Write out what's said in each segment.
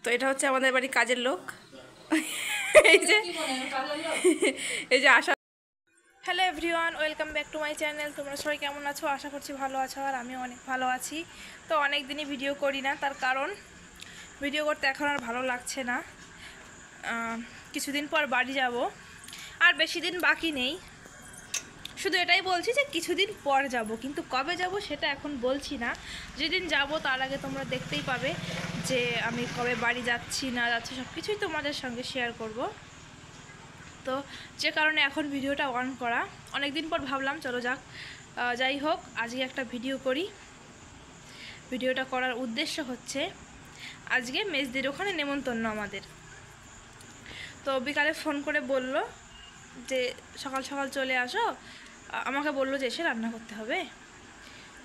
তো এটা হচ্ছে আমাদের বাড়ির কাজের লোক। এই যে Asha. Hello everyone, welcome back to my channel. তোমরা সবাই কেমন আছো? আশা করছি ভালো আছো, আর আমিও অনেক ভালো আছি। তো অনেক দিনই ভিডিও করি না, তার কারণ ভিডিও করতে এখন আর ভালো লাগছে না। কিছুদিন পর বাড়ি যাব, আর বেশি দিন বাকি নেই। শুধু এটাই বলছি যে কিছুদিন পর যাব, কিন্তু কবে যাব সেটা এখন বলছি না। যেদিন যাব তার আগে তোমরা দেখতেই পাবে যে আমি কবে বাড়ি যাচ্ছি না যাচ্ছি সব কিছুই তোমাদের সঙ্গে শেয়ার করব। তো যে কারণে এখন ভিডিওটা অন করা। অনেক দিন পর ভাবলাম চলো যাই হোক আজকে একটা ভিডিও করি। ভিডিওটা করার উদ্দেশ্য হচ্ছে আজকে মেজদির ওখানে নেমন্তন্ন আমাদের। তো বিকালে ফোন করে বলল যে সকাল সকাল চলে আসো, আমাকে বললো যে এসে রান্না করতে হবে।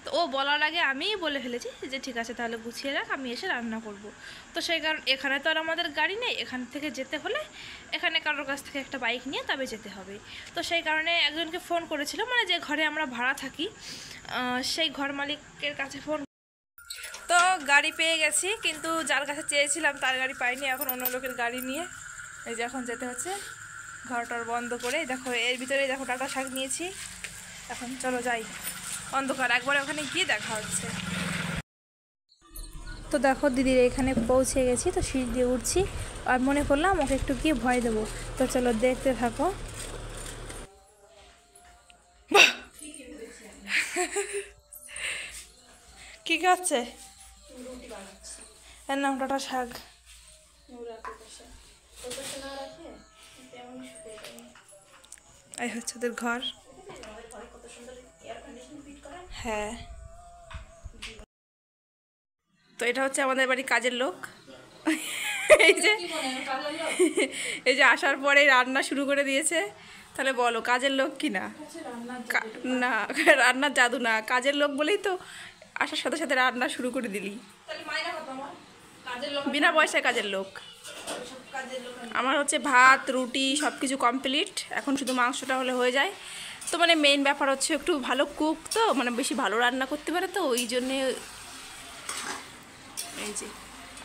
তো ও বলার আগে আমিই বলে ফেলেছি যে ঠিক আছে তাহলে গুছিয়ে রাখ, আমি এসে রান্না করব। তো সেই কারণ এখানে তো আর আমাদের গাড়ি নেই, এখান থেকে যেতে হলে এখানে কারোর কাছ থেকে একটা বাইক নিয়ে তবে যেতে হবে। তো সেই কারণে একজনকে ফোন করেছিল, মানে যে ঘরে আমরা ভাড়া থাকি সেই ঘর মালিকের কাছে ফোন। তো গাড়ি পেয়ে গেছি, কিন্তু যার কাছে চেয়েছিলাম তার গাড়ি পাইনি। এখন অন্য লোকের গাড়ি নিয়ে এই যে এখন যেতে হচ্ছে, ঘরটার বন্ধ করে। দেখো এর ভিতরে দেখো টাটা শাক নিয়েছি। এখন চলো যাই, অন্ধকার একবার ওখানে গিয়ে দেখা হচ্ছে। তো দেখো দিদির এখানে পৌঁছে গেছি, তো সিঁড়ি দিয়ে উঠছি, আর মনে করলাম ওকে একটু গিয়ে ভয় দেবো। তো চলো দেখতে থাকো। কি খাচ্ছে? এর নাম টাটা শাক। এই হচ্ছে ওদের ঘর। হ্যাঁ, তো এটা হচ্ছে আমাদের বাড়ির কাজের লোক। এই যে আসার পরে রান্না শুরু করে দিয়েছে। তাহলে বলো কাজের লোক কি না? না, রান্নার জাদু না, কাজের লোক বলেই তো আসার সাথে সাথে রান্না শুরু করে দিলি। বিনা পয়সায় কাজের লোক। আমার হচ্ছে ভাত রুটি সব কিছু কমপ্লিট, এখন শুধু মাংসটা হলে হয়ে যায়। তো মানে মেইন ব্যাপার হচ্ছে একটু ভালো কুক, তো মানে বেশি ভালো রান্না করতে পারে, তো ওই জন্যে। এই যে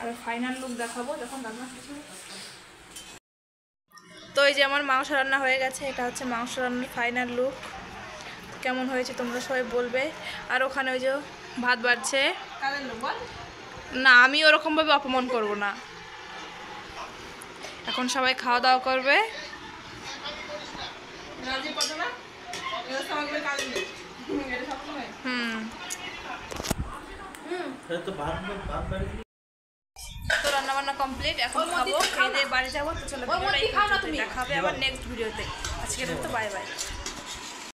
আর ফাইনাল লুক দেখাবো যখন রান্না শেষ হবে। তো এই যে আমার মাংস রান্না হয়ে গেছে, এটা হচ্ছে মাংস রান্নার ফাইনাল লুক। কেমন হয়েছে তোমরা সবাই বলবে। আর ওখানে ওই যে ভাত বাড়ছে। না, আমি ওরকমভাবে অপমান করব না। এখন সবাই খাওয়া দাওয়া করবে। তো রান্না বান্না কমপ্লিট, এখন খাবো, খেয়ে দিয়ে বাড়ি যাবো। তো চলো দেখা হবে আবার নেক্সট ভিডিওতে। আজকের মতো বাই বাই।